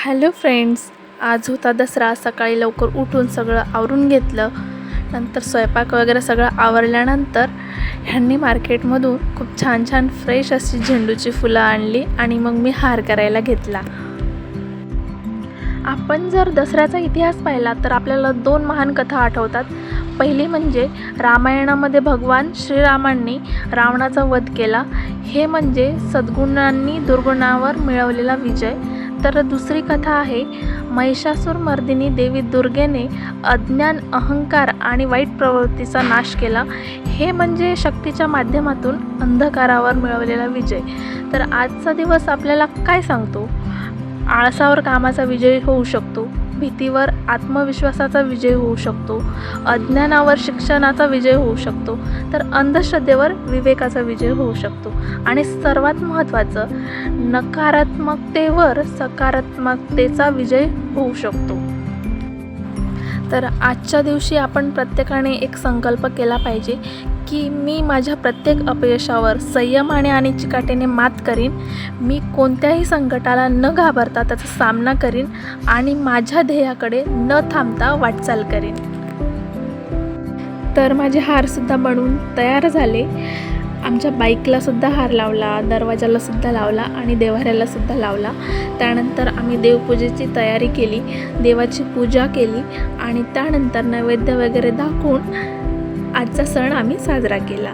Hello friends, आज होता दसरा. सकाळी लवकर उठून सगळं आवरून घेतलं. नंतर स्वयंपाक वगैरे सगळं आवरल्यानंतर ह्यांनी मार्केटमधून खूप छान छान फ्रेश अशी झेंडूची फुलं आणली आणि मग मी हार करायला घेतला. आपण जर दसऱ्याचा इतिहास पाहिला तर आपल्याला 2 महान कथा आठवतात. पहिली म्हणजे रामायणामध्ये भगवान श्रीरामांनी रावणाचा वध केला, हे म्हणजे सद्गुणांनी दुर्गुणावर मिळवलेला विजय. तर दुसरी कथा आहे महिषासुरमर्दिनी देवी दुर्गेने अज्ञान, अहंकार आणि वाईट प्रवृत्तीचा नाश केला, हे म्हणजे शक्तीच्या माध्यमातून अंधकारावर मिळवलेला विजय. तर आजचा दिवस आपल्याला काय सांगतो? आळसावर कामाचा विजय होऊ शकतो, भीतीवर आत्मविश्वासाचा विजय होऊ शकतो, अज्ञानावर शिक्षणाचा विजय होऊ शकतो, तर अंधश्रद्धेवर विवेकाचा विजय होऊ शकतो आणि सर्वात महत्त्वाचं, नकारात्मकतेवर सकारात्मकतेचा विजय होऊ शकतो. तर आजच्या दिवशी आपण प्रत्येकाने एक संकल्प केला पाहिजे की मी माझ्या प्रत्येक अपयशावर संयमाने आणि चिकाटीने मात करीन. मी कोणत्याही संकटाला न घाबरता त्याचा सामना करीन आणि माझ्या ध्येयाकडे न थांबता वाटचाल करीन. तर माझे हारसुद्धा बनवून तयार झाले. आमच्या बाईकलासुद्धा हार लावला, दरवाजालासुद्धा लावला आणि देव्हाऱ्यालासुद्धा लावला. त्यानंतर आम्ही देवपूजेची तयारी केली, देवाची पूजा केली आणि त्यानंतर नैवेद्य वगैरे दाखवून आजचा सण आम्ही साजरा केला.